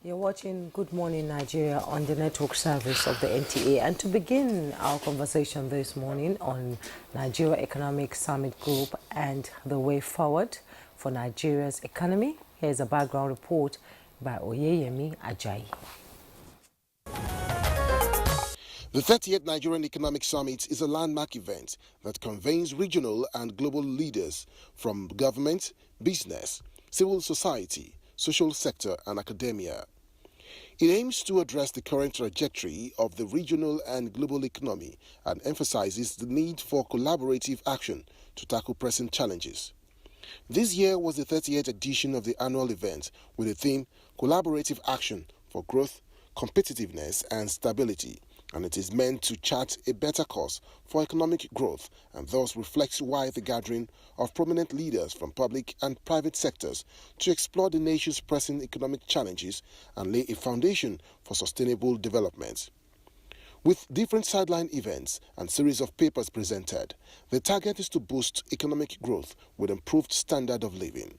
You're watching Good Morning Nigeria on the network service of the NTA. And to begin our conversation this morning on Nigeria Economic Summit Group and the way forward for Nigeria's economy, here's a background report by Oyeyemi Ajayi. The 30th Nigerian Economic Summit is a landmark event that convenes regional and global leaders from government, business, civil society, social sector and academia. It aims to address the current trajectory of the regional and global economy and emphasizes the need for collaborative action to tackle pressing challenges. This year was the 30th edition of the annual event with the theme Collaborative Action for Growth, Competitiveness and Stability, and it is meant to chart a better course for economic growth and thus reflects why the gathering of prominent leaders from public and private sectors to explore the nation's pressing economic challenges and lay a foundation for sustainable development. With different sideline events and series of papers presented, the target is to boost economic growth with improved standard of living.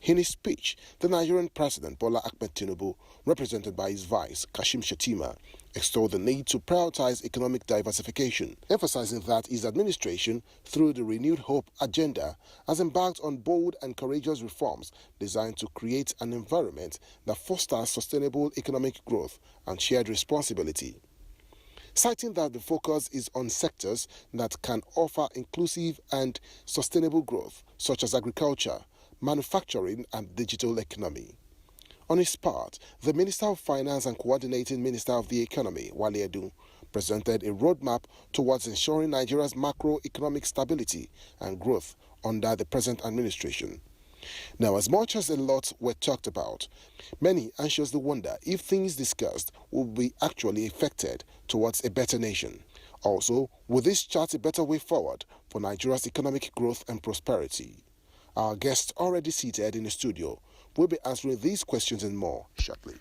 In his speech, the Nigerian President Bola Ahmed Tinubu, represented by his vice, Kashim Shettima, extolled the need to prioritize economic diversification, emphasizing that his administration, through the Renewed Hope agenda, has embarked on bold and courageous reforms designed to create an environment that fosters sustainable economic growth and shared responsibility. Citing that the focus is on sectors that can offer inclusive and sustainable growth, such as agriculture, manufacturing and digital economy. On his part, the Minister of Finance and Coordinating Minister of the Economy, Wale Edun, presented a roadmap towards ensuring Nigeria's macroeconomic stability and growth under the present administration. Now, as much as a lot were talked about, many anxiously wonder if things discussed will be actually effected towards a better nation. Also, will this chart a better way forward for Nigeria's economic growth and prosperity? Our guest already seated in the studio will be answering these questions and more shortly.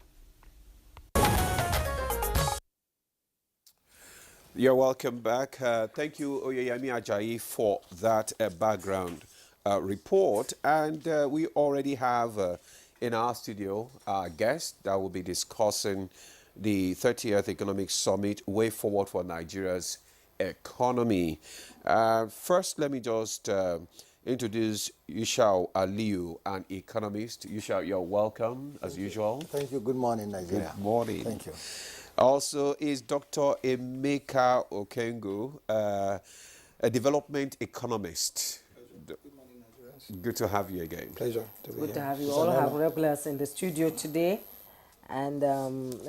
You're welcome back. Thank you, Oyeyemi Ajayi, for that background report. And we already have in our studio our guest that will be discussing the 30th Economic Summit, Way Forward for Nigeria's Economy. First, let me just introduce Yushau Aliyu, an economist. Yushau, you're welcome, as usual. Thank you. Good morning, Nigeria. Good morning. Thank you. Also is Dr. Emeka Okengu, a development economist. Good morning, Nigerians. Good to have you again. Pleasure to be Good here. to have you. All have regulars in the studio today. And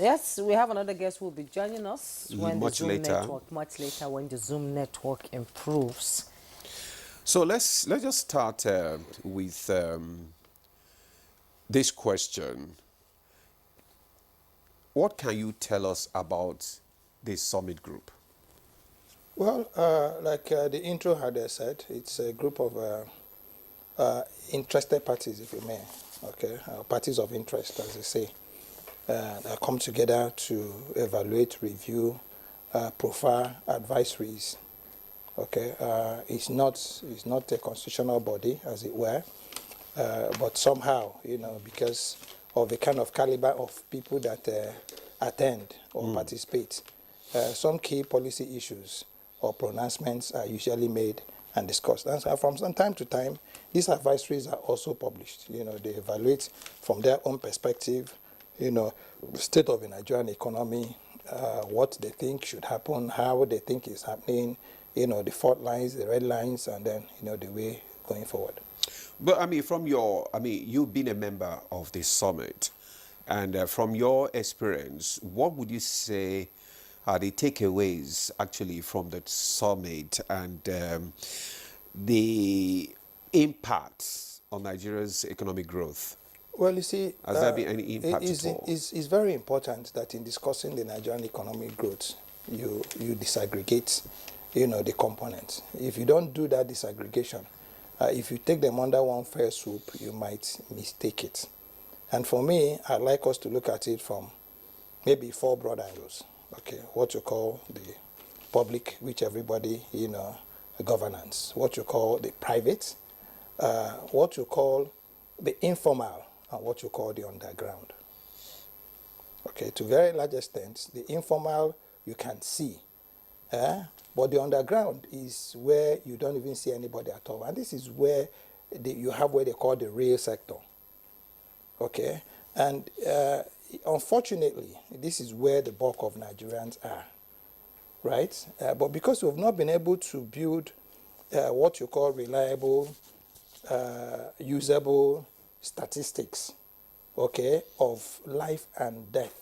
yes, we have another guest who will be joining us when the Zoom network, much later when the Zoom network improves. So let's just start with this question. What can you tell us about this summit group? Well, like the intro had said, it's a group of interested parties, if you may, okay, parties of interest, as they say, that come together to evaluate, review, profile advisories. Okay, it's not a constitutional body, as it were, but somehow, because of the kind of caliber of people that attend or participate, some key policy issues or pronouncements are usually made and discussed. And so from time to time, these advisories are also published. They evaluate from their own perspective, the state of the Nigerian economy, what they think should happen, how they think is happening, the fault lines, the red lines, and then, the way going forward. But you've been a member of this summit, and from your experience, what would you say are the takeaways actually from that summit and the impact on Nigeria's economic growth? Well, you see, has there been any impact at all? It's very important that in discussing the Nigerian economic growth, you disaggregate, the components. If you don't do that disaggregation, if you take them under one fair swoop, you might mistake it. And for me, I'd like us to look at it from maybe four broad angles. Okay, what you call the public, which everybody, governance. What you call the private, what you call the informal, and what you call the underground. Okay, to very large extent, the informal you can see. But the underground is where you don't even see anybody at all. And this is where you have what they call the real sector. Okay? And unfortunately, this is where the bulk of Nigerians are. Right? But because we've not been able to build what you call reliable, usable statistics, okay, of life and death,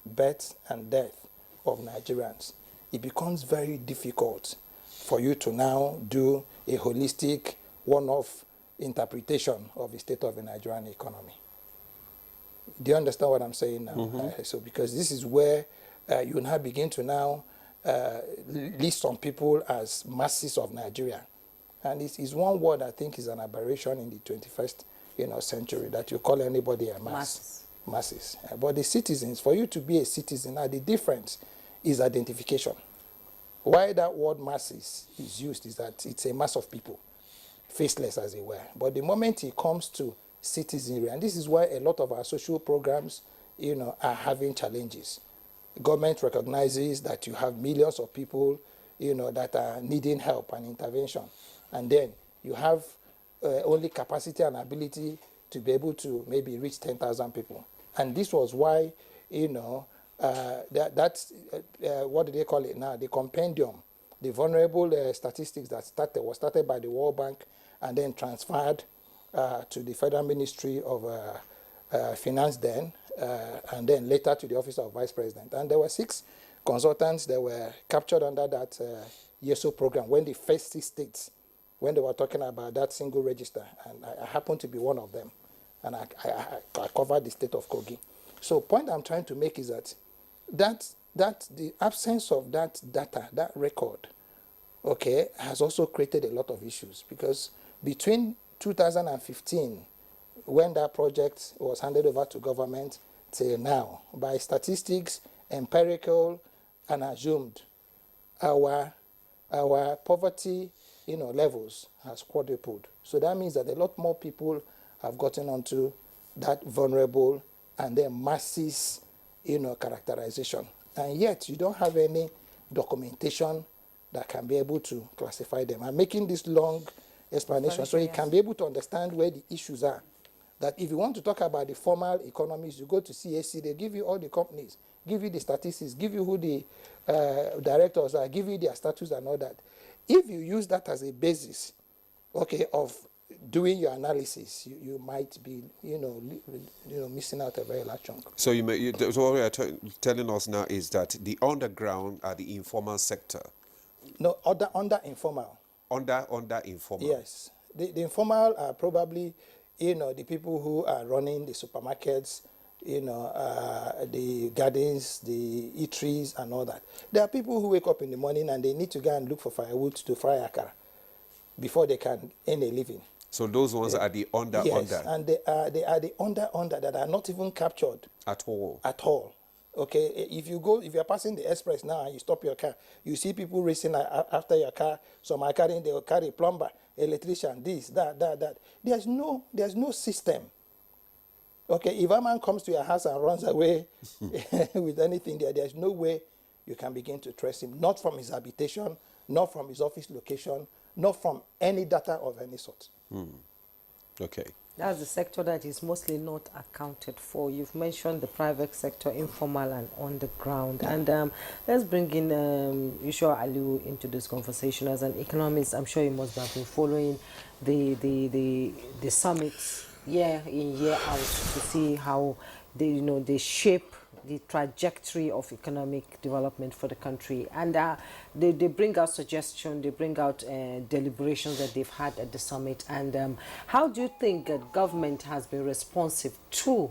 birth and death of Nigerians, it becomes very difficult for you to now do a holistic, one-off interpretation of the state of the Nigerian economy. Do you understand what I'm saying now? So because this is where you now begin to now list some people as masses of Nigeria. And it's one word I think is an aberration in the 21st century, that you call anybody a mass. Masses. But the citizens, for you to be a citizen, the difference is identification. Why that word masses is used is that it's a mass of people, faceless as it were. But the moment it comes to citizenry, and this is why a lot of our social programs, are having challenges. The government recognizes that you have millions of people, that are needing help and intervention. And then you have only capacity and ability to be able to maybe reach 10,000 people. And this was why, that's what do they call it now? The compendium, the vulnerable statistics that was started by the World Bank and then transferred to the Federal Ministry of Finance then, and then later to the Office of Vice President. And there were 6 consultants that were captured under that YESO program when the first 6 states, when they were talking about that single register, and I happened to be one of them, and I covered the state of Kogi. So point I'm trying to make is that the absence of that data, that record, okay, has also created a lot of issues, because between 2015, when that project was handed over to government, till now, by statistics, empirical, and assumed, our poverty levels has quadrupled. So that means that a lot more people have gotten onto that vulnerable and then masses characterization. And yet you don't have any documentation that can be able to classify them. I'm making this long explanation so you can be able to understand where the issues are. That if you want to talk about the formal economies, you go to CAC, they give you all the companies, give you the statistics, give you who the directors are, give you their status and all that. If you use that as a basis, okay, of doing your analysis, you might be, missing out a very large chunk. So so what you are telling us now is that the underground are the informal sector. No, under informal. Under informal. Yes, the informal are probably, the people who are running the supermarkets, the gardens, the eateries, and all that. There are people who wake up in the morning and they need to go and look for firewood to fry akara before they can earn a living. So those ones are the under. And they are the under that are not even captured at all. At all. Okay, if you're passing the express now and you stop your car, you see people racing after your car. Some are carrying, they'll carry plumber, electrician, this, that. There's no system. Okay, if a man comes to your house and runs away with anything there's no way you can begin to trace him, not from his habitation, not from his office location, not from any data of any sort. Okay. That's the sector that is mostly not accounted for. You've mentioned the private sector, informal and on the ground. And let's bring in Yusha Aliu into this conversation. As an economist, I'm sure you must have been following the summits year in, year out to see how they shape the trajectory of economic development for the country. And they bring out suggestions, they bring out deliberations that they've had at the summit. And how do you think that government has been responsive to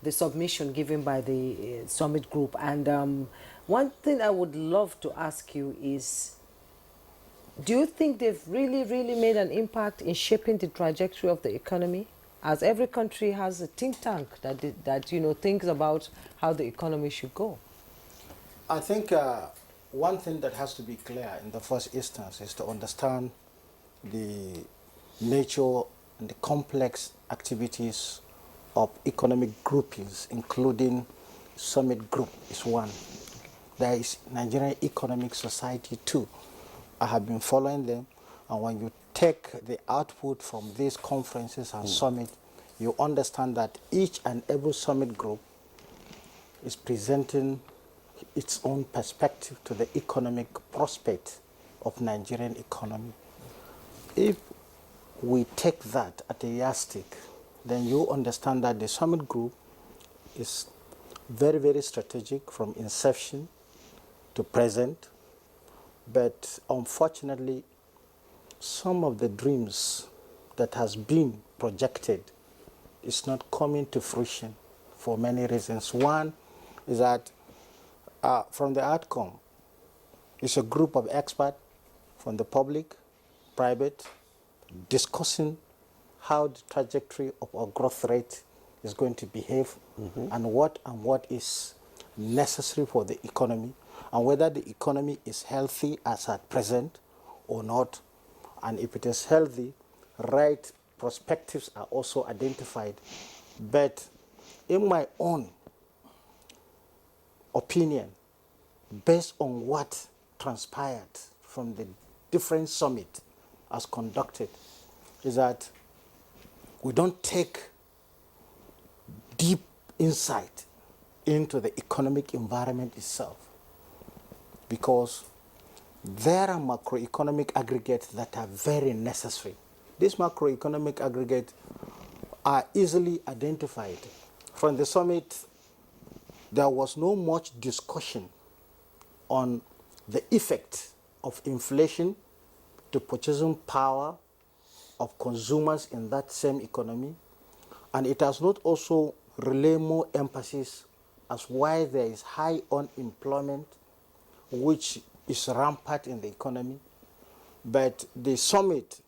the submission given by the summit group? And one thing I would love to ask you is, do you think they've really made an impact in shaping the trajectory of the economy? As every country has a think tank that thinks about how the economy should go. I think one thing that has to be clear in the first instance is to understand the nature and the complex activities of economic groupings, including Summit Group is one. There is Nigerian Economic Society too. I have been following them, and when you take the output from these conferences and summit, you understand that each and every summit group is presenting its own perspective to the economic prospect of Nigerian economy. If we take that at a yardstick, then you understand that the summit group is very, very strategic from inception to present, but unfortunately, some of the dreams that has been projected is not coming to fruition for many reasons. One is that from the outcome, it's a group of experts from the public, private, discussing how the trajectory of our growth rate is going to behave, and what is necessary for the economy, and whether the economy is healthy as at present or not. And if it is healthy, right perspectives are also identified. But in my own opinion, based on what transpired from the different summits as conducted, is that we don't take deep insight into the economic environment itself, because there are macroeconomic aggregates that are very necessary. These macroeconomic aggregates are easily identified. From the summit, there was no much discussion on the effect of inflation to purchasing power of consumers in that same economy, and it has not also relayed more emphasis as why there is high unemployment, which is rampant in the economy. But the summit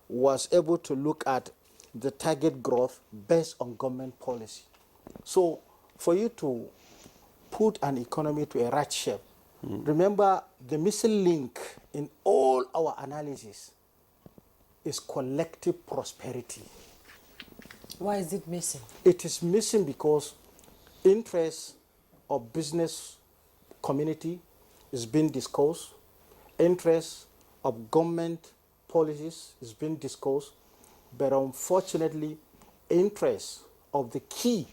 was able to look at the target growth based on government policy. So for you to put an economy to a right shape, remember the missing link in all our analysis is collective prosperity. Why is it missing? It is missing because interest of business community is being discussed, interest of government policies is being discussed, but unfortunately, interest of the key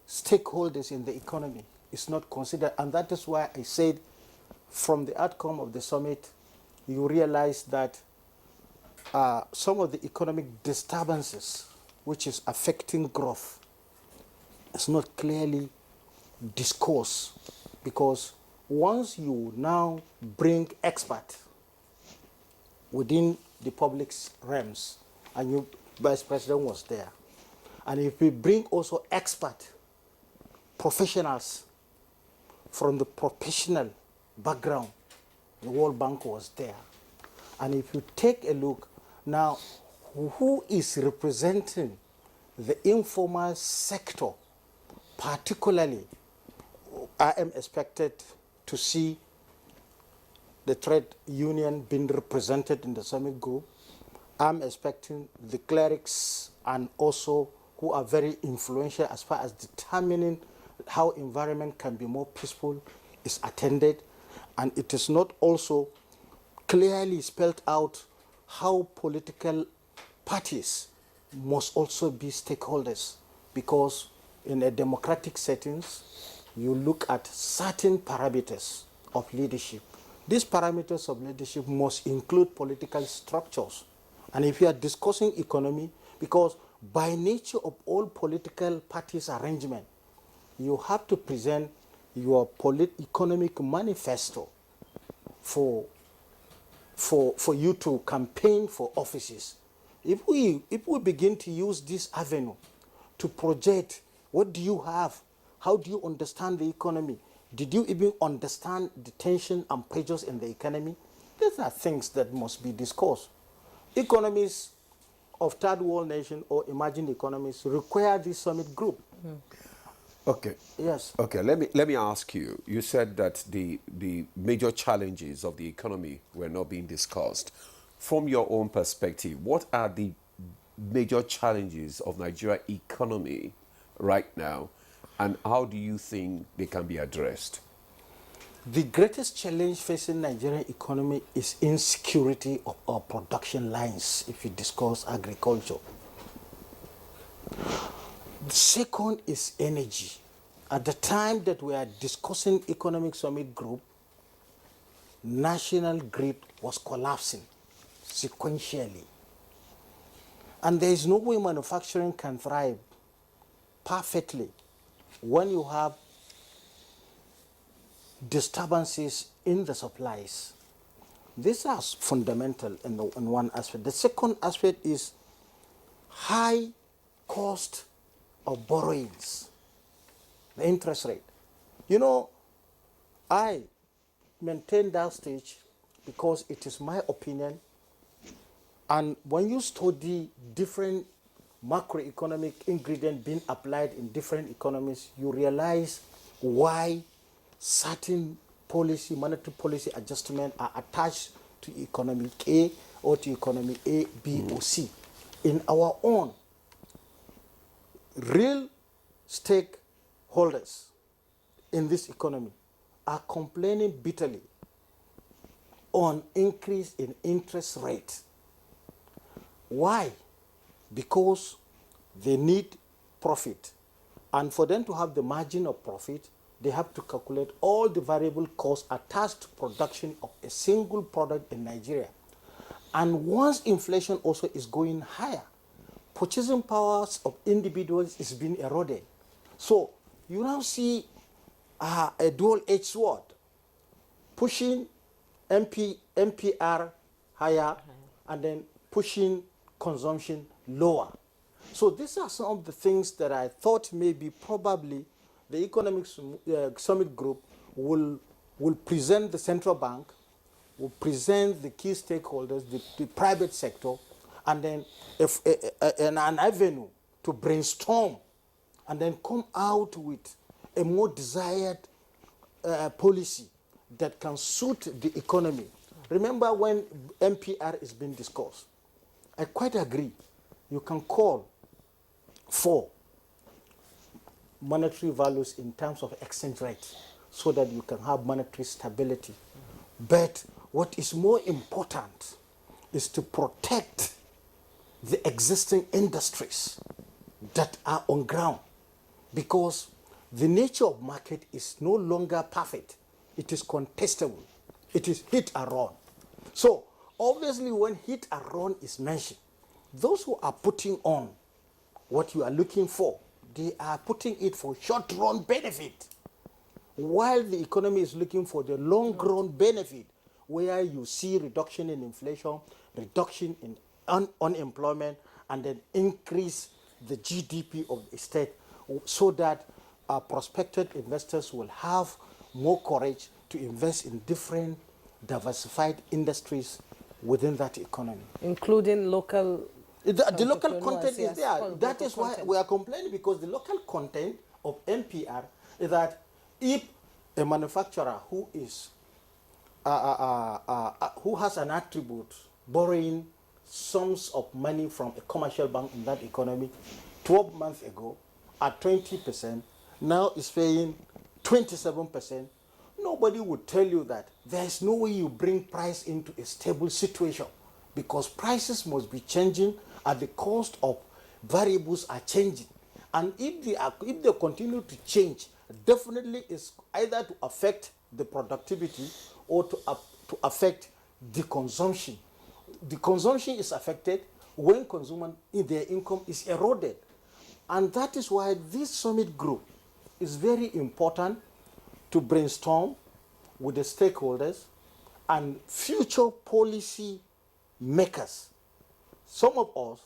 stakeholders in the economy is not considered. And that is why I said from the outcome of the summit, you realize that some of the economic disturbances which is affecting growth is not clearly discussed, because once you now bring experts within the public's realms, and your vice president was there, and if we bring also expert professionals from the professional background, the World Bank was there, and if you take a look now, who is representing the informal sector, particularly, I am expected to see the trade union being represented in the summit group. I'm expecting the clerics and also who are very influential as far as determining how environment can be more peaceful is attended. And it is not also clearly spelled out how political parties must also be stakeholders, because in a democratic settings, you look at certain parameters of leadership. These parameters of leadership must include political structures. And if you are discussing economy, because by nature of all political parties arrangement, you have to present your economic manifesto for you to campaign for offices. If we begin to use this avenue to project, what do you have? How do you understand the economy? Did you even understand the tension and pressures in the economy? These are things that must be discussed. Economies of third world nation or emerging economies require this summit group. Okay. Yes. Okay. Let me ask you. You said that the major challenges of the economy were not being discussed. From your own perspective, what are the major challenges of Nigeria economy right now, and how do you think they can be addressed? The greatest challenge facing Nigerian economy is insecurity of our production lines if you discuss agriculture. The second is energy. At the time that we are discussing Economic Summit Group, national grid was collapsing sequentially. And there is no way manufacturing can thrive perfectly when you have disturbances in the supplies. These are fundamental in one aspect. The second aspect is high cost of borrowings, the interest rate. You know, I maintain that stage because it is my opinion. And when you study different macroeconomic ingredients being applied in different economies, you realize why certain policy, monetary policy adjustments are attached to economic A or to economy A, B, or C. In our own, real stakeholders in this economy are complaining bitterly on increase in interest rate. Why? Because they need profit. And for them to have the margin of profit, they have to calculate all the variable costs attached to production of a single product in Nigeria. And once inflation also is going higher, purchasing powers of individuals is being eroded. So you now see a dual-edged sword, pushing MPR higher and then pushing consumption lower. So these are some of the things that I thought maybe probably the Economic Summit Group will present the central bank, will present the key stakeholders, the private sector, and then an avenue to brainstorm and then come out with a more desired policy that can suit the economy. Remember when MPR is being discussed, I quite agree. You can call for monetary values in terms of exchange rate so that you can have monetary stability. But what is more important is to protect the existing industries that are on ground, because the nature of market is no longer perfect. It is contestable. It is hit and run. So obviously when hit and run is mentioned, those who are putting on what you are looking for, they are putting it for short-run benefit, while the economy is looking for the long-run benefit, where you see reduction in inflation, reduction in unemployment, and then increase the GDP of the state, so that prospective investors will have more courage to invest in different diversified industries within that economy. Including local. The local content is yes, there. That is why content. we are complaining, because the local content of MPR is that if a manufacturer who is who has an attribute borrowing sums of money from a commercial bank in that economy 12 months ago at 20%, now is paying 27%, nobody would tell you that there is no way you bring price into a stable situation, because prices must be changing at the cost of variables are changing. And if they continue to change, definitely it's either to affect the productivity or to affect the consumption. The consumption is affected when their income is eroded. And that is why this summit group is very important to brainstorm with the stakeholders and future policy makers. Some of us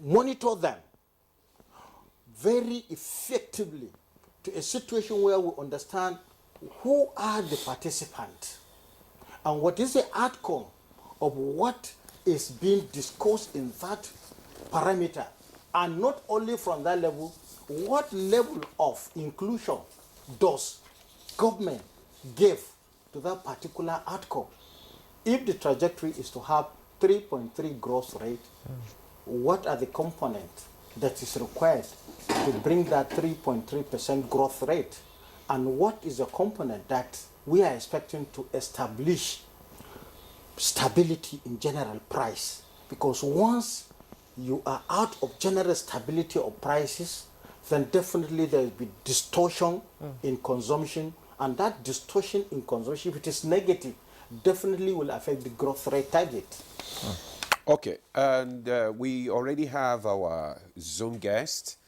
monitor them very effectively to a situation where we understand who are the participants and what is the outcome of what is being discussed in that parameter. And not only from that level, what level of inclusion does government give to that particular outcome? If the trajectory is to have 3.3 growth rate, what are the components that is required to bring that 3.3% growth rate, and what is the component that we are expecting to establish stability in general price? Because once you are out of general stability of prices, then definitely there will be distortion in consumption, and that distortion in consumption, if it is negative, definitely will affect the growth rate target. Okay, and we already have our Zoom guest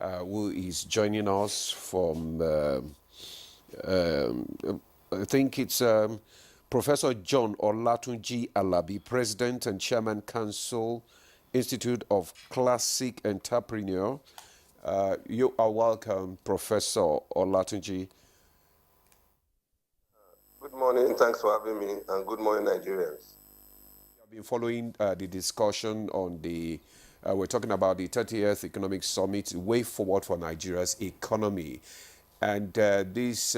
who is joining us from, I think it's Professor John Olatunji Alabi, President and Chairman Council, Institute of Classic Entrepreneur. You are welcome, Professor Olatunji. Good morning, thanks for having me, and good morning, Nigerians. I've been following the discussion on the, we're talking about the 30th Economic Summit, Way Forward for Nigeria's Economy. And this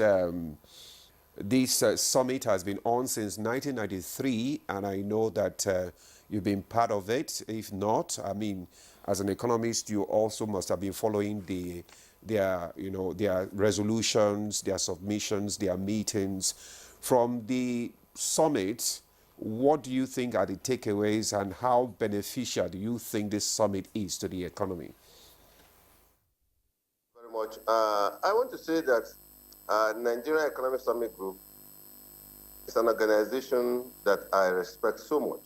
summit has been on since 1993, and I know that you've been part of it. If not, I mean, as an economist, you also must have been following their resolutions, their submissions, their meetings. From the summit, what do you think are the takeaways, and how beneficial do you think this summit is to the economy? Very much. I want to say that Nigerian Economic Summit Group is an organization that I respect so much.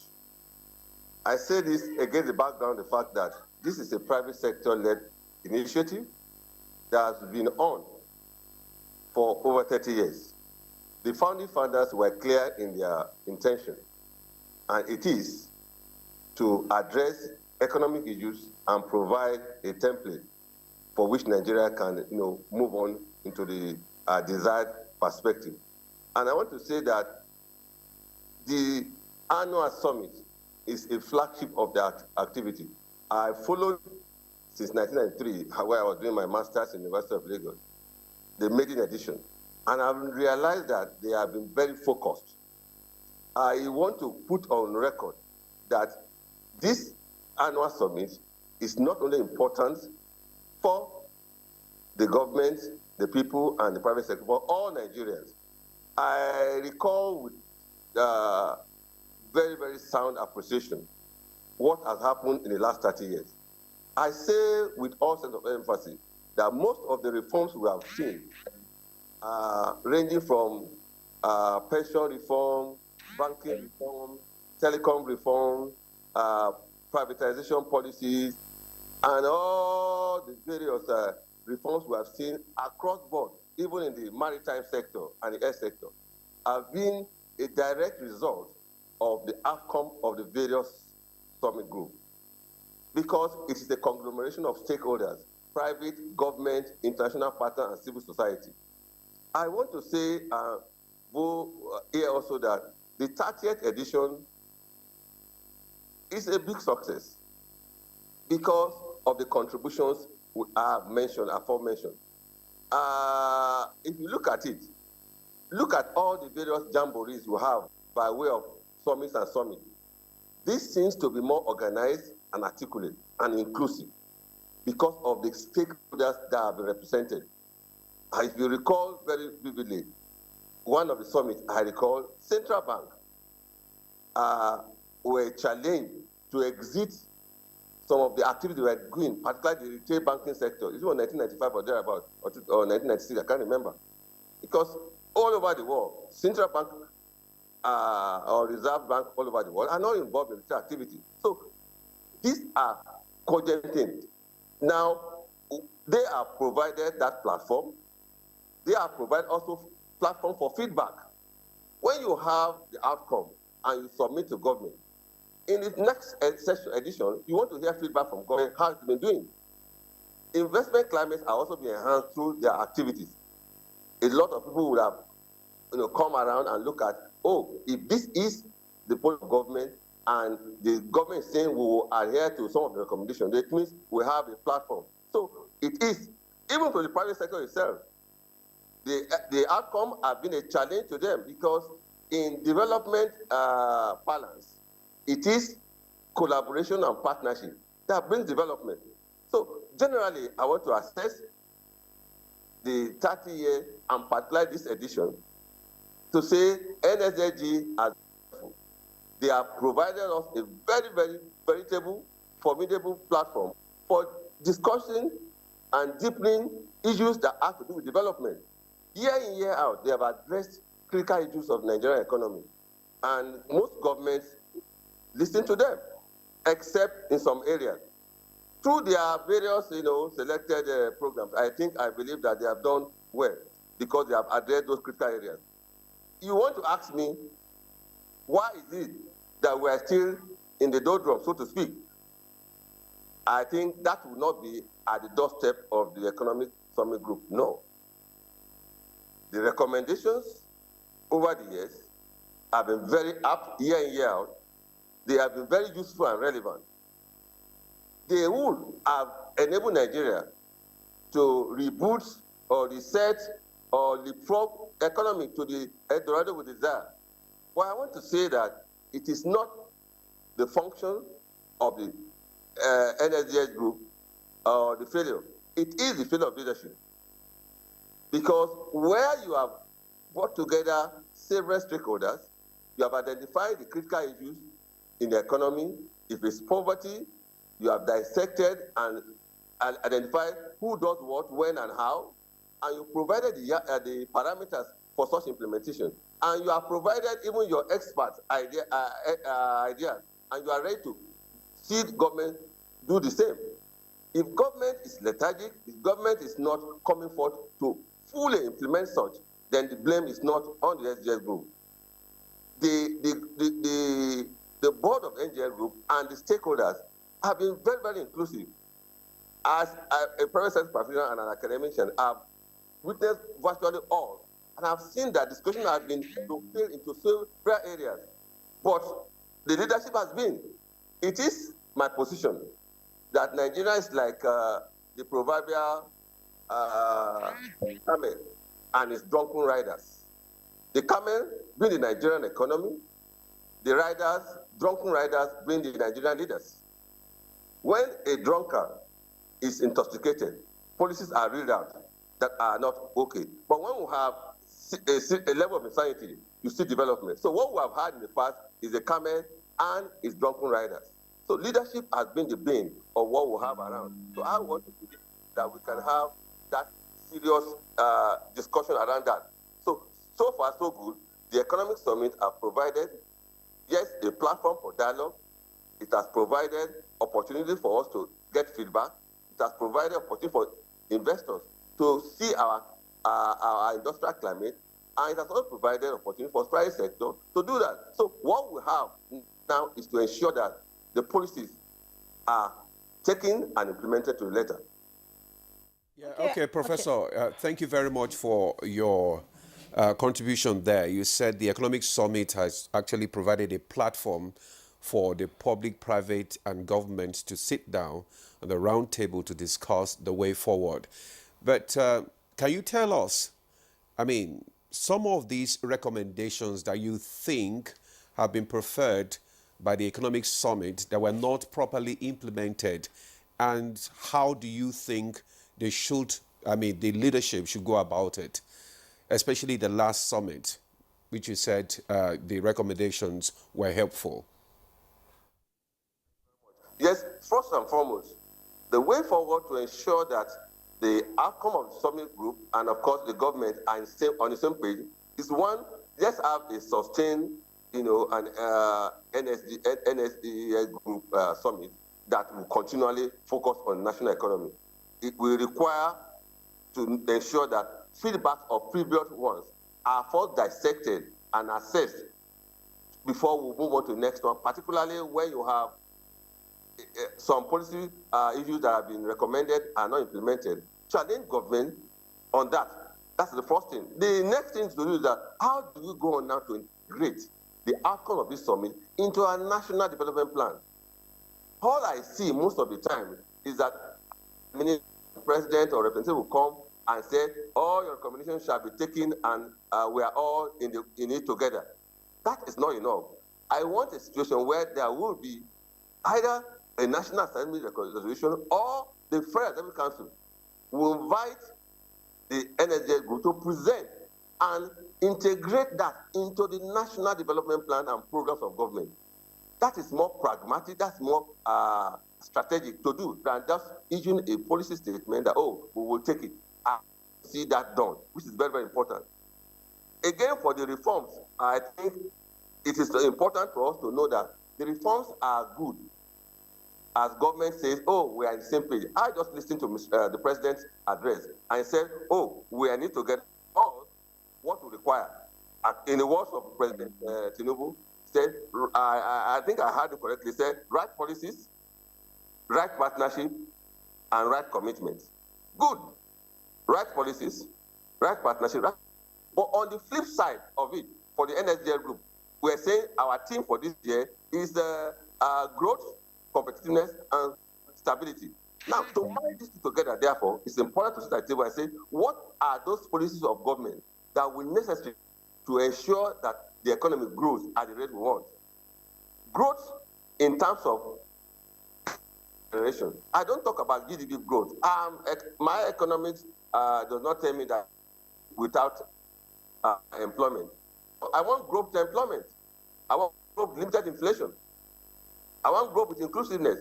I say this against the background of the fact that this is a private sector-led initiative that has been on for over 30 years. The founding fathers were clear in their intention, and it is to address economic issues and provide a template for which Nigeria can, move on into the desired perspective. And I want to say that the annual summit is a flagship of that activity. I followed since 1993, where I was doing my master's in the University of Lagos, the maiden edition. And I've realized that they have been very focused. I want to put on record that this annual summit is not only important for the government, the people, and the private sector, but all Nigerians. I recall with very, very sound appreciation what has happened in the last 30 years. I say with all sense of emphasis that most of the reforms we have seen, ranging from pension reform, banking reform, telecom reform, privatization policies, and all the various reforms we have seen across board, even in the maritime sector and the air sector, have been a direct result of the outcome of the various summit groups. Because it is a conglomeration of stakeholders, private, government, international partners, and civil society. I want to say here also that the 30th edition is a big success because of the contributions we have mentioned, aforementioned. If you look at it, look at all the various jamborees we have by way of summits and summits. This seems to be more organized and articulate and inclusive because of the stakeholders that have been represented. If you recall very vividly, one of the summits, I recall, Central Bank were challenged to exit some of the activities we were doing, particularly the retail banking sector. It was 1995 or thereabout, or 1996, I can't remember. Because all over the world, Central Bank or Reserve Bank all over the world are not involved in this activity. So these are cogent things. Now, they are provided that platform. They are provided also platform for feedback. When you have the outcome and you submit to government, in the next edition, you want to hear feedback from government, how it's been doing. Investment climates are also being enhanced through their activities. A lot of people would have come around and look at, if this is the point of government and the government is saying we will adhere to some of the recommendations, that means we have a platform. So it is, even for the private sector itself, the outcome have been a challenge to them because in development balance, it is collaboration and partnership that brings development. So generally, I want to assess the 30-year and particularly this edition to say NSSG has they have provided us a very, very veritable, formidable platform for discussing and deepening issues that have to do with development. Year in, year out, they have addressed critical issues of the Nigerian economy. And most governments listen to them, except in some areas. Through their various, selected programs, I believe that they have done well because they have addressed those critical areas. You want to ask me, why is it that we are still in the doldrums, so to speak? I think that will not be at the doorstep of the Economic Summit Group, no. The recommendations over the years have been very up year in, year out. They have been very useful and relevant. They would have enabled Nigeria to reboot or reset or leapfrog economy to the Eldorado we desire. Well, I want to say that it is not the function of the NSDS group or the failure. It is the failure of leadership. Because where you have brought together several stakeholders, you have identified the critical issues in the economy. If it's poverty, you have dissected and identified who does what, when, and how, and you provided the parameters for such implementation. And you have provided even your experts' ideas, and you are ready to see the government do the same. If government is lethargic, if government is not coming forth to fully implement such, then the blame is not on the SGS group. The board of NGL group and the stakeholders have been very, very inclusive. As a private sector practitioner and an academician, I've witnessed virtually all, and I've seen that discussion has been fulfilled into several areas. But the leadership has been, it is my position that Nigeria is like the proverbial camel and its drunken riders. The camel bring the Nigerian economy, the riders, drunken riders, bring the Nigerian leaders. When a drunkard is intoxicated, policies are read out that are not okay. But when we have a level of insanity, you see development. So what we have had in the past is a camel and its drunken riders. So leadership has been the bane of what we have around. So I want to believe that we can have that serious discussion around that. So far, so good. The Economic Summit have provided, yes, a platform for dialogue. It has provided opportunity for us to get feedback. It has provided opportunity for investors to see our industrial climate, and it has also provided opportunity for the private sector to do that. So what we have now is to ensure that the policies are taken and implemented to the letter. Yeah, okay, Professor, thank you very much for your contribution there. You said the Economic Summit has actually provided a platform for the public, private, and government to sit down on the round table to discuss the way forward. But can you tell us, some of these recommendations that you think have been preferred by the Economic Summit that were not properly implemented, and how do you think they should, the leadership should go about it, especially the last summit, which you said the recommendations were helpful? Yes, first and foremost, the way forward to ensure that the outcome of the summit group and, of course, the government are on the same page is one, let's have a sustained, an NSDA group summit that will continually focus on national economy. It will require to ensure that feedback of previous ones are first dissected and assessed before we move on to the next one, particularly when you have some policy issues that have been recommended are not implemented. Challenge government on that. That's the first thing. The next thing to do is that how do we go on now to integrate the outcome of this summit into a national development plan? All I see most of the time is that the president or representative will come and say, all your recommendations shall be taken and we are all in it together. That is not enough. I want a situation where there will be either a National Assembly resolution or the Federal Executive Council will invite the NSJ group to present and integrate that into the National Development Plan and programs of government. That is more pragmatic, that's more strategic to do than just issuing a policy statement that, oh, we will take it and see that done, which is very, very important. Again, for the reforms, I think it is important for us to know that the reforms are good. As government says, oh, we are on the same page. I just listened to the president's address and said, oh, we need to get all what we require. In the words of President Tinubu, said, I think I heard it correctly, said, right policies, right partnership, and right commitment. Good. Right policies, right partnership, right. But on the flip side of it, for the NSGL group, we're saying our theme for this year is growth, competitiveness, and stability. Now, to marry these two together, therefore, it's important to sit at the table and say, what are those policies of government that will be necessary to ensure that the economy grows at the rate we want? Growth in terms of generation. I don't talk about GDP growth. My economics does not tell me that without employment. I want growth to employment. I want growth limited inflation. I want growth with inclusiveness.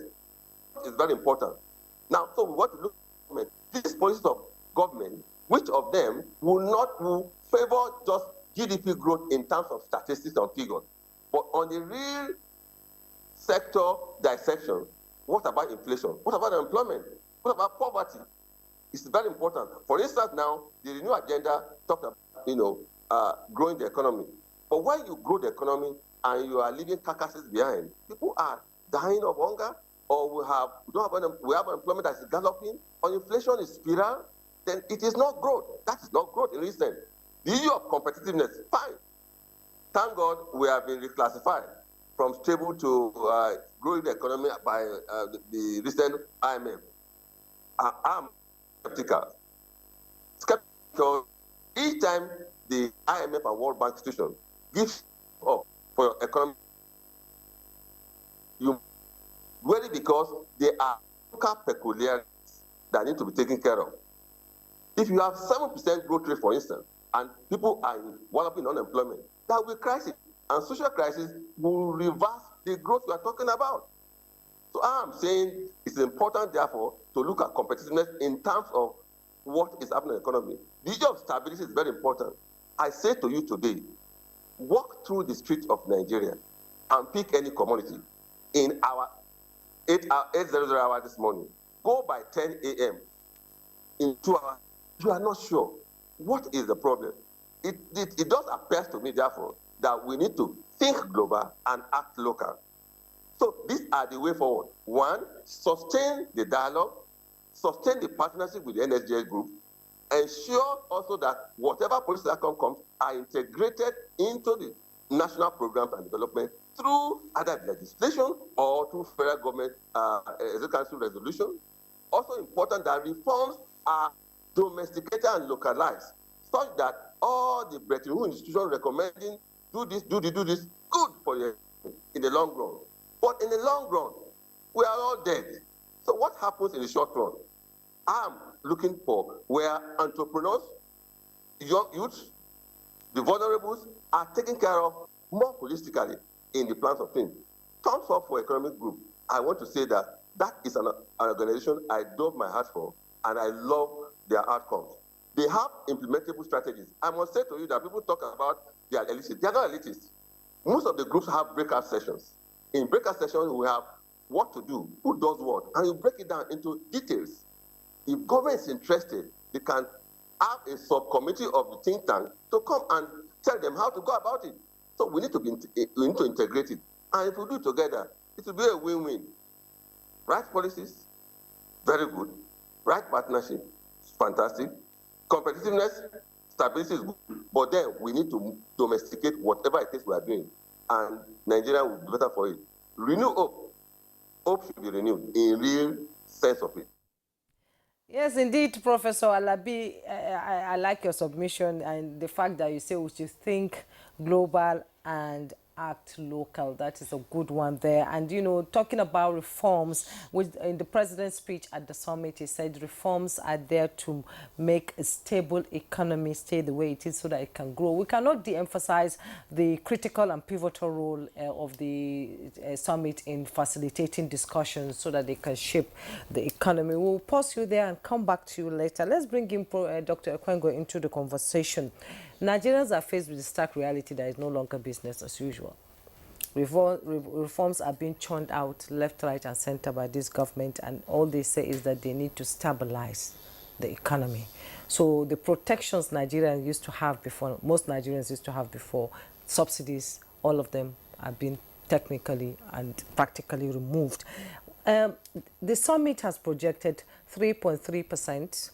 It's very important. Now, so we want to look at these policies of government, which of them will favor just GDP growth in terms of statistics and figures. But on the real sector dissection, what about inflation? What about employment? What about poverty? It's very important. For instance, now, the Renew Agenda talked about, growing the economy. But when you grow the economy and you are leaving carcasses behind, people are dying of hunger, or we have unemployment that is galloping, or inflation is spiral, then it is not growth. That is not growth in this sense. The issue of competitiveness, fine. Thank God we have been reclassified from stable to growing the economy by the recent IMF. I'm skeptical. Skeptical. Each time the IMF and World Bank institution gives up for your economy, you worry because there are local peculiarities that need to be taken care of. If you have 7% growth rate, for instance, and people are wallowing in unemployment, that will be crisis. And social crisis will reverse the growth we are talking about. So I'm saying it's important, therefore, to look at competitiveness in terms of what is happening in the economy. The issue of stability is very important. I say to you today, walk through the streets of Nigeria and pick any commodity in our 800 hour this morning. Go by 10 a.m. in 2 hours. You are not sure. What is the problem? It does appear to me, therefore, that we need to think global and act local. So these are the way forward. One, sustain the dialogue, sustain the partnership with the NSGL group, ensure also that whatever policy outcome comes are integrated into the national programs and development through either legislation or through federal government executive council resolution. Also important that reforms are domesticated and localized, such that all the Bretton Woods institutions recommending do this, good for you in the long run. But in the long run, we are all dead. So what happens in the short run? I'm looking for where entrepreneurs, young youths, the vulnerables are taken care of more holistically in the plans of things. Thumbs up for Economic Group. I want to say that is an organization I dove my heart for, and I love their outcomes. They have implementable strategies. I must say to you that people talk about they are elitist. They are not elitist. Most of the groups have breakout sessions. In breakout sessions, we have what to do, who does what, and you break it down into details. If government is interested, they can have a subcommittee of the think tank to come and tell them how to go about it. So we need to integrate it. And if we do it together, it will be a win-win. Right policies, very good. Right partnership, fantastic. Competitiveness, stability is good. But then we need to domesticate whatever it is we are doing. And Nigeria will be better for it. Renew hope. Hope should be renewed in real sense of it. Yes, indeed, Professor Alabi, I like your submission and the fact that you say we should think global and act local. That is a good one there. And, you know, talking about reforms, which in the president's speech at the summit, he said reforms are there to make a stable economy stay the way it is so that it can grow. We cannot de-emphasize the critical and pivotal role of the summit in facilitating discussions so that they can shape the economy. We'll pause you there and come back to you later. Let's bring in Dr. Ekwengo into the conversation. Nigerians are faced with the stark reality that is no longer business as usual. Reforms are being churned out left, right, and center by this government, and all they say is that they need to stabilize the economy. So the protections Nigerians used to have before, most Nigerians used to have before, subsidies, all of them are being technically and practically removed. The summit has projected 3.3%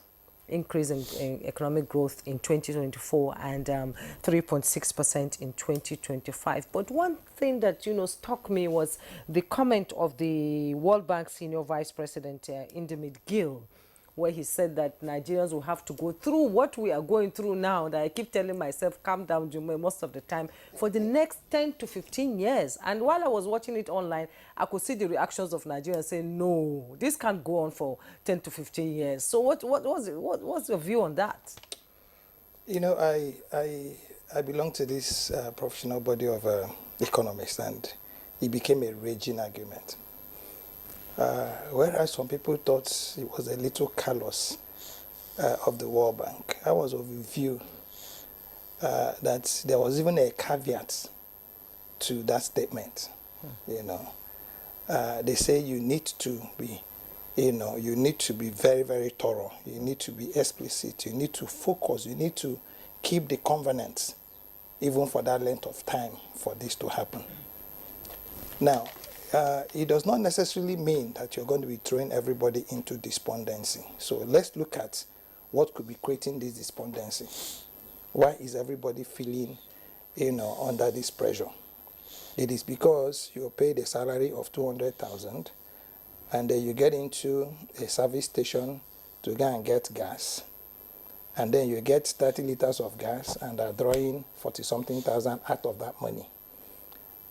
increase in economic growth in 2024 and 3.6% in 2025. But one thing that, you know, struck me was the comment of the World Bank Senior Vice President Indemit Gill, where he said that Nigerians will have to go through what we are going through now, that I keep telling myself, calm down, Jume, most of the time, for the next 10 to 15 years. And while I was watching it online, I could see the reactions of Nigerians saying, no, this can't go on for 10 to 15 years. So what's your view on that? You know, I belong to this professional body of economists, and it became a raging argument. Whereas some people thought it was a little callous of the World Bank, I was of the view that there was even a caveat to that statement. You know, they say you need to be, you know, you need to be very, very thorough. You need to be explicit. You need to focus. You need to keep the covenants, even for that length of time, for this to happen. Now, it does not necessarily mean that you're going to be throwing everybody into despondency. So let's look at what could be creating this despondency. Why is everybody feeling, you know, under this pressure? It is because you're paid a salary of 200,000, and then you get into a service station to go and get gas, and then you get 30 liters of gas and are drawing 40-something thousand out of that money.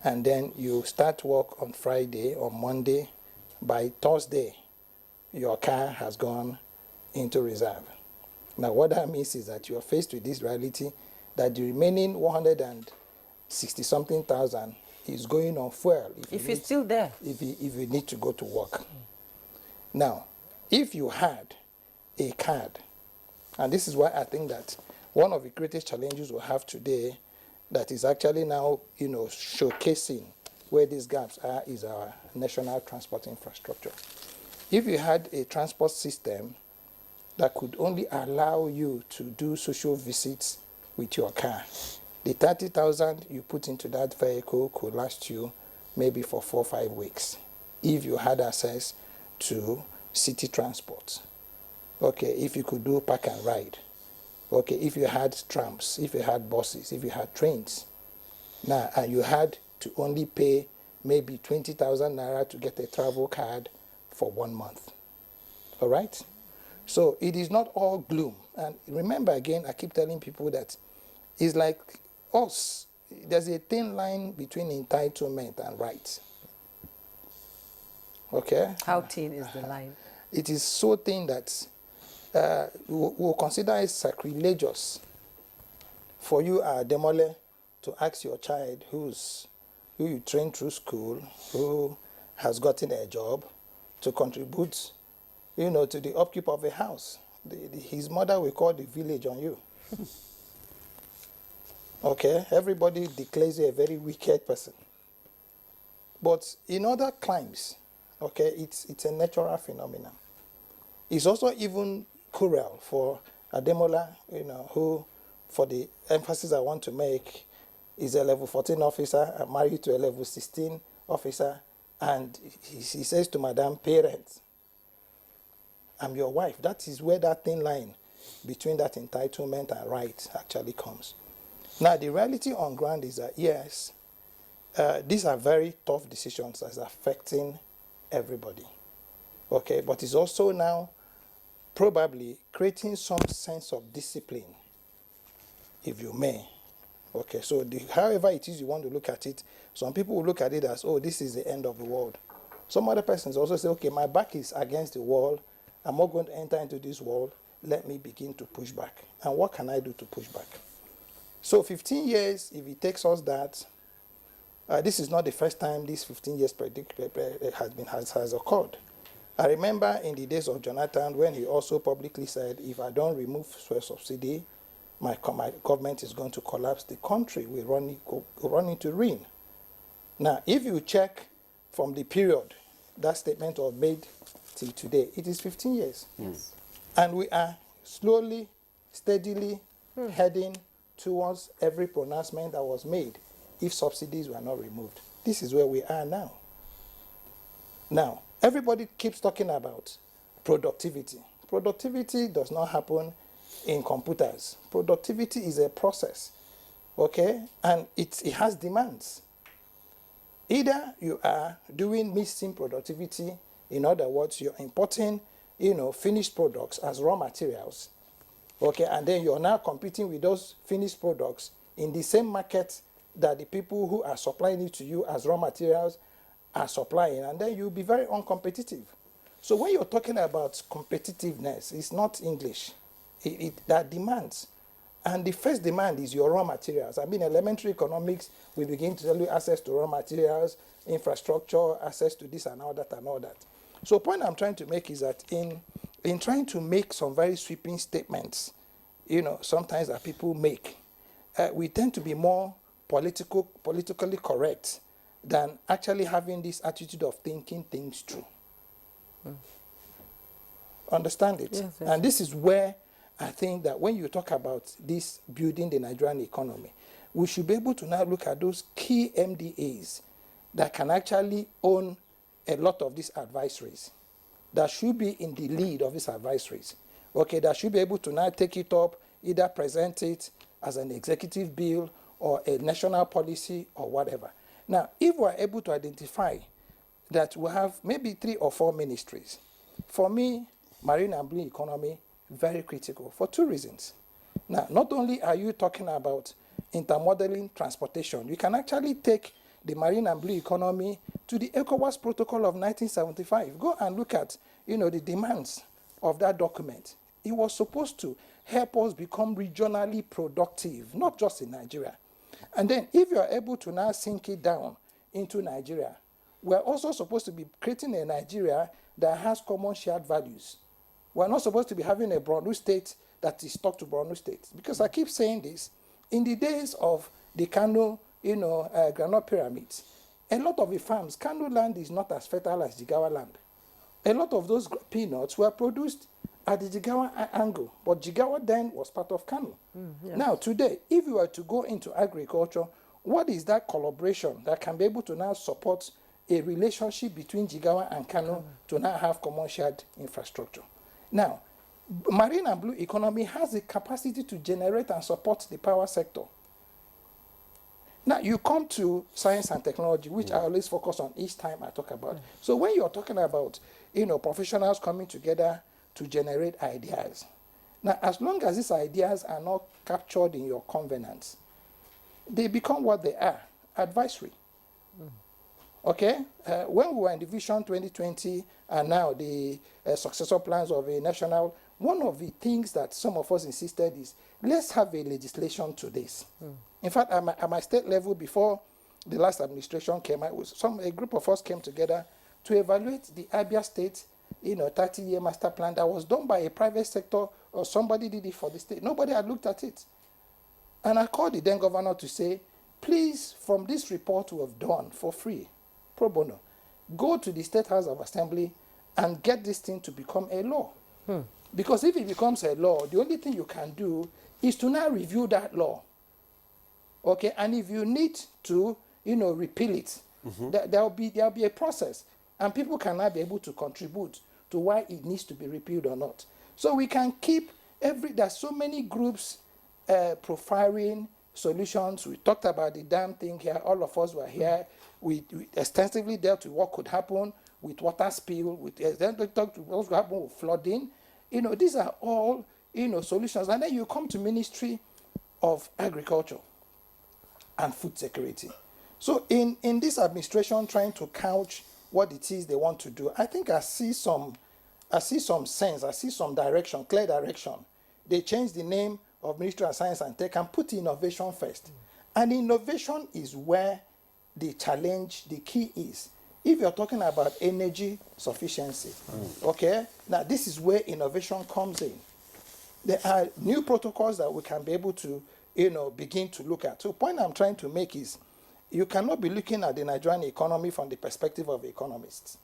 And then you start work on Friday or Monday. By Thursday, your car has gone into reserve. Now, what that means is that you are faced with this reality that the remaining 160-something thousand is going on fuel. If it's still there. If you need to go to work. Now, if you had a card, and this is why I think that one of the greatest challenges we have today that is actually now, you know, showcasing where these gaps are is our national transport infrastructure. If you had a transport system that could only allow you to do social visits with your car, the 30,000 you put into that vehicle could last you maybe for 4 or 5 weeks if you had access to city transport. Okay, if you could do park and ride. Okay, if you had trams, if you had buses, if you had trains. Now, and you had to only pay maybe 20,000 naira to get a travel card for 1 month. All right? So it is not all gloom. And remember again, I keep telling people that it's like us. There's a thin line between entitlement and rights. Okay? How thin is the line? It is so thin that we'll consider it sacrilegious for you, Demole, to ask your child who you trained through school, who has gotten a job, to contribute, you know, to the upkeep of a house. His mother will call the village on you. Okay? Everybody declares you a very wicked person. But in other climes, okay, it's a natural phenomenon. It's also even cruel for Ademola, you know, who, for the emphasis I want to make, is a level 14 officer, married to a level 16 officer, and he says to Madam Parents, I'm your wife. That is where that thin line between that entitlement and right actually comes. Now, the reality on ground is that, yes, these are very tough decisions that's affecting everybody. Okay, but it's also now probably creating some sense of discipline, if you may, Okay, so however it is you want to look at it, some people will look at it as, oh, this is the end of the world. Some other persons also say, okay, my back is against the wall. I'm not going to enter into this wall. Let me begin to push back. And what can I do to push back? So 15 years, if it takes us that, this is not the first time this 15 years has occurred. I remember in the days of Jonathan when he also publicly said, if I don't remove fuel subsidy, my government is going to collapse. The country will run into ruin. Now, if you check from the period that statement was made till today, it is 15 years. Yes. And we are slowly, steadily heading towards every pronouncement that was made if subsidies were not removed. This is where we are now. Now, everybody keeps talking about productivity. Productivity does not happen in computers. Productivity is a process, okay? And it has demands. Either you are doing missing productivity, in other words, you're importing, finished products as raw materials, okay? And then you're now competing with those finished products in the same market that the people who are supplying it to you as raw materials are supplying, and then you'll be very uncompetitive. So when you're talking about competitiveness, it's not English. That demands. And the first demand is your raw materials. I mean, elementary economics, we begin to tell you access to raw materials, infrastructure, access to this and all that and all that. So the point I'm trying to make is that in trying to make some very sweeping statements, sometimes that people make, we tend to be more politically correct than actually having this attitude of thinking things through. Understand it? Yes, yes. And this is where I think that when you talk about this building the Nigerian economy, we should be able to now look at those key MDAs that can actually own a lot of these advisories, that should be in the lead of these advisories. Okay, that should be able to now take it up, either present it as an executive bill or a national policy or whatever. Now, if we're able to identify that we have maybe 3 or 4 ministries, for me, marine and blue economy, very critical for 2 reasons. Now, not only are you talking about intermodaling transportation, you can actually take the marine and blue economy to the ECOWAS Protocol of 1975. Go and look at, the demands of that document. It was supposed to help us become regionally productive, not just in Nigeria. And then if you are able to now sink it down into Nigeria, we're also supposed to be creating a Nigeria that has common shared values. We're not supposed to be having a Borno state that is stuck to Borno state. Because I keep saying this, in the days of the Kano, granite pyramids, a lot of the farms, Kano land is not as fertile as Jigawa land. A lot of those peanuts were produced at the Jigawa angle, but Jigawa then was part of Kano. Yes. Now, today, if you were to go into agriculture, what is that collaboration that can be able to now support a relationship between Jigawa and Kano to now have common shared infrastructure? Now, marine and blue economy has the capacity to generate and support the power sector. Now, you come to science and technology, which I always focus on each time I talk about. So when you're talking about, professionals coming together to generate ideas, now, as long as these ideas are not captured in your covenants, they become what they are, advisory. Okay? When we were in the Vision 2020 and now the successor plans of a national, one of the things that some of us insisted is, let's have a legislation to this. In fact, at my state level, before the last administration came, a group of us came together to evaluate the Abia State, 30-year master plan that was done by a private sector or somebody did it for the state. Nobody had looked at it. And I called the then governor to say, please, from this report we have done for free, pro bono, go to the State House of Assembly and get this thing to become a law. Because if it becomes a law, the only thing you can do is to now review that law. Okay, and if you need to, repeal it, there'll be a process, and people can now be able to contribute to why it needs to be repealed or not. So we can keep there's so many groups profiling solutions. We talked about the dam thing here. All of us were here. We extensively dealt with what could happen with water spill. Then we talked about what could happen with flooding. These are all, solutions. And then you come to Ministry of Agriculture. and food security. So in this administration trying to couch what it is they want to do, I think I see some sense, I see some direction, clear direction. They changed the name of Ministry of Science and Tech and put innovation first. And innovation is where the challenge, the key is. If you're talking about energy sufficiency, okay, now this is where innovation comes in. There are new protocols that we can be able to, begin to look at. So the point I'm trying to make is, you cannot be looking at the Nigerian economy from the perspective of economists.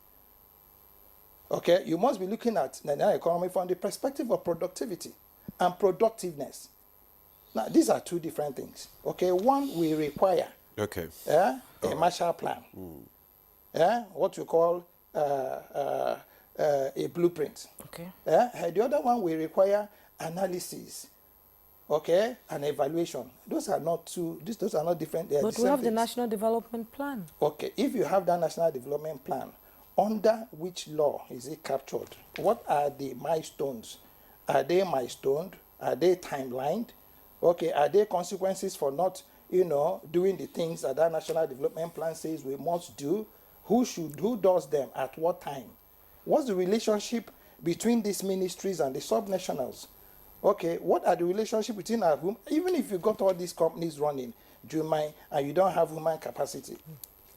Okay, you must be looking at the Nigerian economy from the perspective of productivity and productiveness. Now, these are two different things. Okay, one, we require a Marshall Plan, what you call a blueprint. Okay. The other one, we require analysis, okay, and evaluation. Those are not those are not different. But we have the National Development Plan. Okay, if you have that National Development Plan, under which law is it captured? What are the milestones? Are they milestoned? Are they timelined? Okay, are there consequences for not, doing the things that National Development Plan says we must do? Who does them at what time? What's the relationship between these ministries and the subnationals? Okay, what are the relationship between our even if you got all these companies running, do you mind, and you don't have human capacity?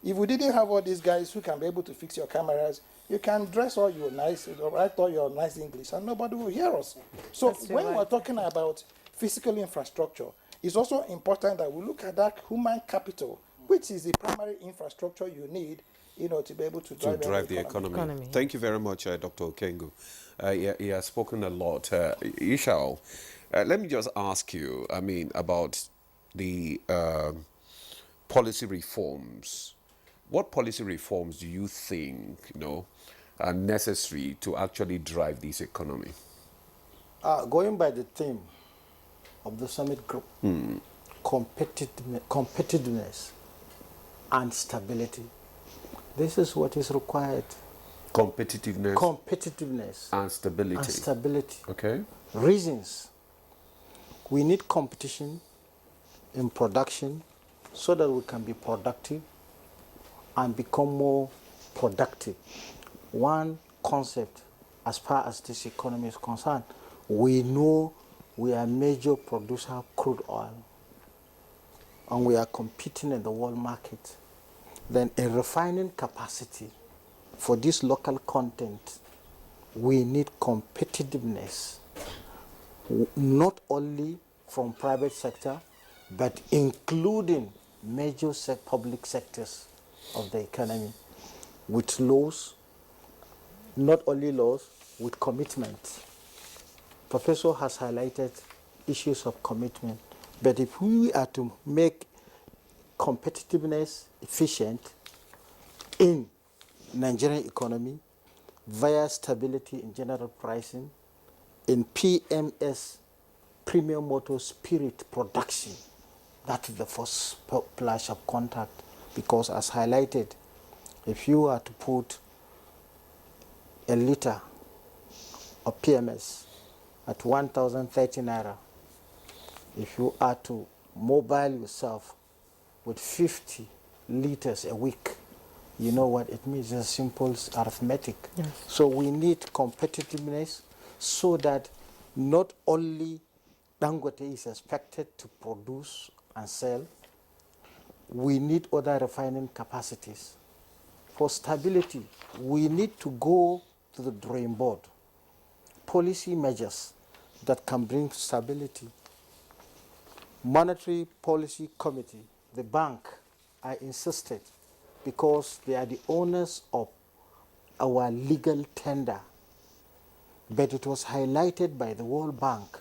If we didn't have all these guys who can be able to fix your cameras, you can dress all your nice, write all your nice English, and nobody will hear us. So when we're talking about physical infrastructure, it's also important that we look at that human capital, which is the primary infrastructure you need, to be able to drive the economy. Thank you very much, Dr. Okengu. He has spoken a lot. Ishao, let me just ask you, about the policy reforms. What policy reforms do you think, are necessary to actually drive this economy? Going by the theme of the summit group, competitiveness and stability. This is what is required. Competitiveness and stability. Okay. Reasons. We need competition in production so that we can be productive and become more productive. One concept, as far as this economy is concerned, we know we are a major producer of crude oil and we are competing in the world market. Then a refining capacity for this local content, we need competitiveness, not only from private sector, but including major public sectors of the economy, with laws, not only laws, with commitment. Professor has highlighted issues of commitment, but if we are to make competitiveness efficient in Nigerian economy via stability in general pricing, in PMS, premium motor spirit production, that is the first flash of contact. Because as highlighted, if you are to put a liter of PMS at 1,030 naira, if you are to mobile yourself with 50 liters a week, you know what it means. It's simple arithmetic. Yes. So we need competitiveness so that not only Dangote is expected to produce and sell, we need other refining capacities. For stability, we need to go to the drawing board. Policy measures that can bring stability. Monetary Policy Committee, the bank, I insisted, because they are the owners of our legal tender. But it was highlighted by the World Bank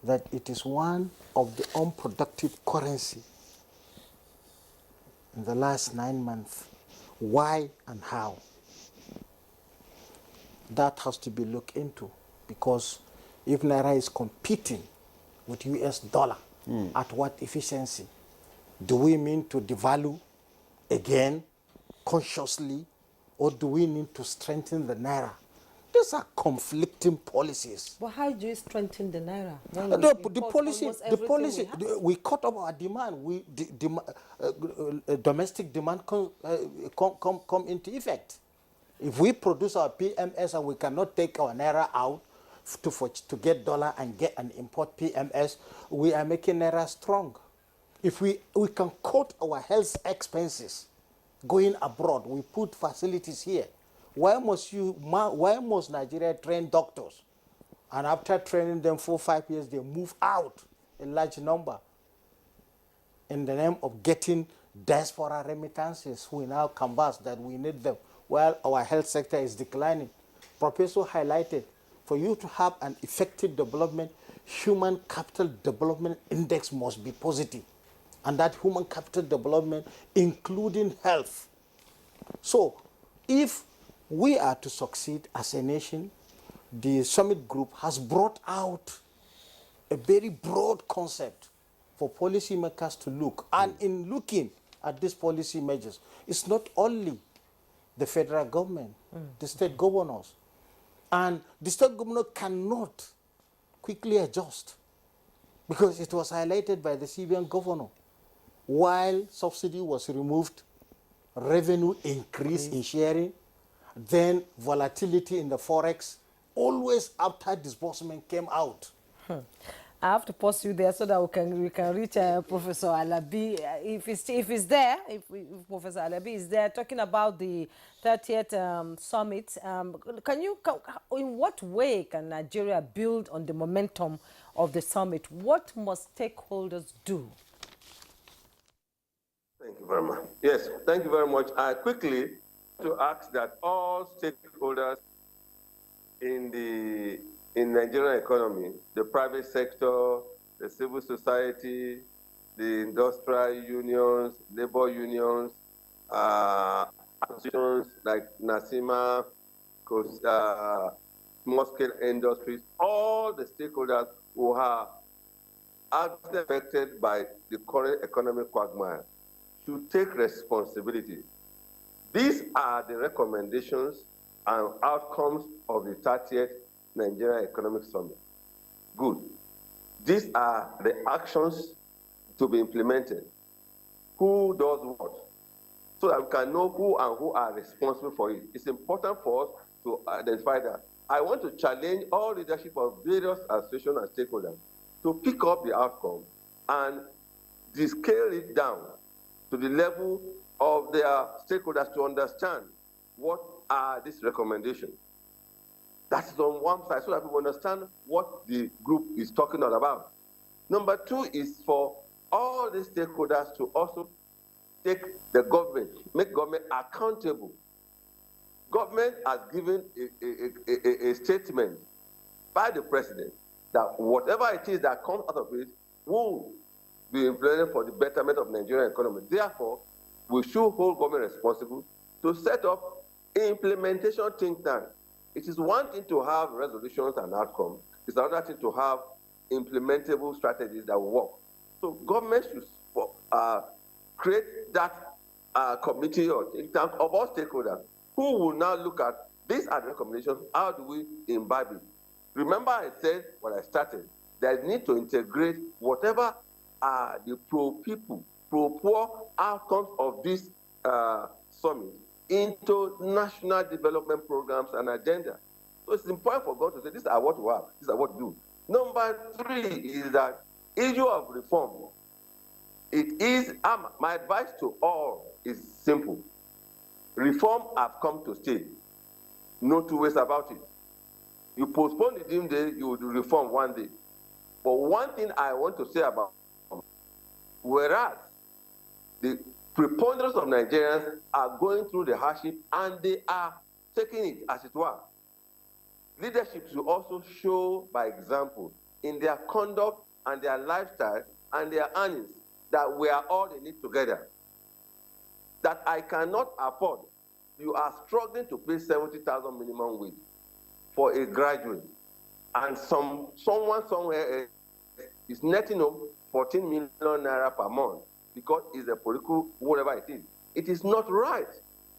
that it is one of the unproductive currency in the last 9 months. Why and how? That has to be looked into, because if Naira is competing with US dollar, at what efficiency? Do we mean to devalue again consciously, or do we need to strengthen the Naira These are conflicting policies. But how do you strengthen the naira? When The, we the import policy, almost the everything policy, we have? we cut off our demand. Domestic demand come into effect. If we produce our PMS and we cannot take our naira out to get dollar and import PMS, we are making naira strong. If we can cut our health expenses going abroad, we put facilities here. Why must Nigeria train doctors? And after training them 4 or 5 years, they move out in large number in the name of getting diaspora remittances. We now canvass that we need them while our health sector is declining. Professor highlighted, for you to have an effective development, human capital development index must be positive. And that human capital development, including health. So if we are to succeed as a nation, the summit group has brought out a very broad concept for policymakers to look. And in looking at these policy measures, it's not only the federal government, the state governors. And the state governor cannot quickly adjust because it was highlighted by the CBN governor. While subsidy was removed, revenue increase in sharing, then volatility in the forex, always after disbursement came out. I have to pause you there so that we can reach Professor Alabi. If Professor Alabi is there talking about the 30th summit, in what way can Nigeria build on the momentum of the summit? What must stakeholders do? Thank you very much. Yes, thank you very much. I quickly to ask that all stakeholders in the Nigerian economy, the private sector, the civil society, the industrial unions, labor unions, associations like NASIMA, small-scale industries, all the stakeholders who are affected by the current economic quagmire to take responsibility. These are the recommendations and outcomes of the 30th Nigerian Economic Summit. Good. These are the actions to be implemented. Who does what? So that we can know who are responsible for it. It's important for us to identify that. I want to challenge all leadership of various associations and stakeholders to pick up the outcome and scale it down to the level of their stakeholders to understand what are these recommendations. That's on one side, so that people understand what the group is talking about. Number two is for all the stakeholders to also take the government, make government accountable. Government has given a statement by the president that whatever it is that comes out of it will be implemented for the betterment of Nigerian economy. Therefore, we should hold government responsible to set up implementation think tank. It is one thing to have resolutions and outcomes. It's another thing to have implementable strategies that will work. So government should create that committee or think tank of all stakeholders who will now look at these are the recommendations, how do we imbibe it? Remember I said when I started, there is need to integrate whatever are the pro-people, pro-poor outcomes of this summit into national development programs and agenda. So it's important for God to say, these are what we have, these are what we do. Number three is that issue of reform. It is, my advice to all is simple. Reform have come to stay. No two ways about it. You postpone the dream day, you will do reform one day. But one thing I want to say about, whereas the preponderance of Nigerians are going through the hardship and they are taking it as it were, leadership should also show by example in their conduct and their lifestyle and their earnings that we are all in it together. That I cannot afford. You are struggling to pay 70,000 minimum wage for a graduate, and someone somewhere is netting up 14 million naira per month because it's a political whatever it is. It is not right.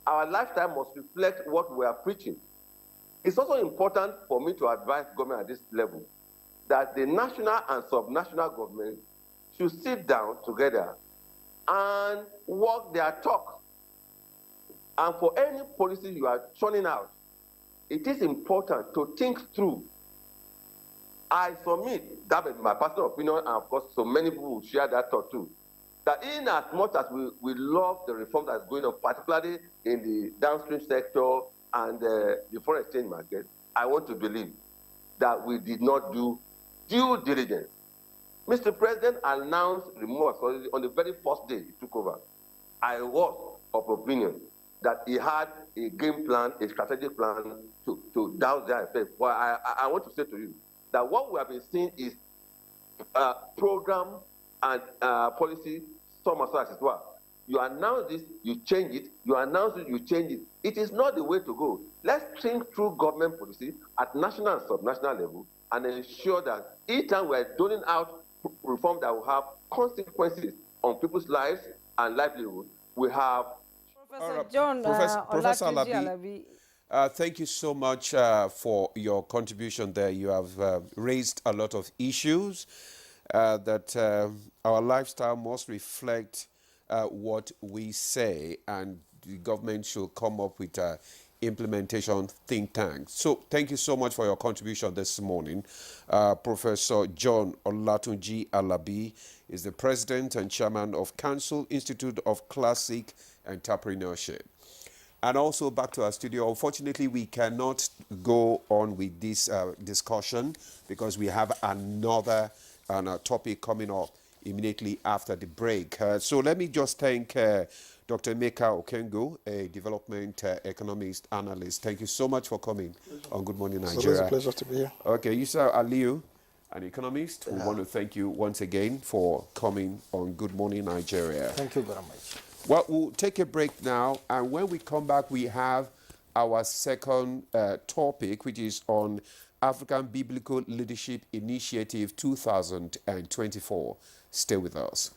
Our lifestyle must reflect what we are preaching. It's also important for me to advise government at this level that the national and subnational government should sit down together and walk their talk. And for any policy you are churning out, it is important to think through. I submit, that is my personal opinion, and of course, so many people will share that thought too, that in as much as we love the reform that's going on, particularly in the downstream sector and the foreign exchange market, I want to believe that we did not do due diligence. Mr. President announced removal on the very first day he took over. I was of opinion that he had a game plan, a strategic plan to douse their effect. But I want to say to you that what we have been seeing is program and policy somersault as well. You announce this, you change it. You announce it, you change it. It is not the way to go. Let's think through government policy at national and subnational level and ensure that each time we're doling out reform that will have consequences on people's lives and livelihood, we have. Professor John Professor Olatunji Alabi, Alabi. thank you so much for your contribution there. You have raised a lot of issues that our lifestyle must reflect what we say, and the government should come up with implementation think tanks. So thank you so much for your contribution this morning. Professor John Olatunji Alabi is the president and chairman of Council Institute of Classic Entrepreneurship. And also back to our studio. Unfortunately, we cannot go on with this discussion because we have another topic coming up immediately after the break. So let me just thank Dr. Emeka Okengo, a development economist analyst. Thank you so much for coming on Good Morning Nigeria. It's a pleasure to be here. Okay, Yusa Aliu, an economist. We want to thank you once again for coming on Good Morning Nigeria. Thank you very much. Well, we'll take a break now, and when we come back, we have our second topic, which is on African Biblical Leadership Initiative 2024. Stay with us.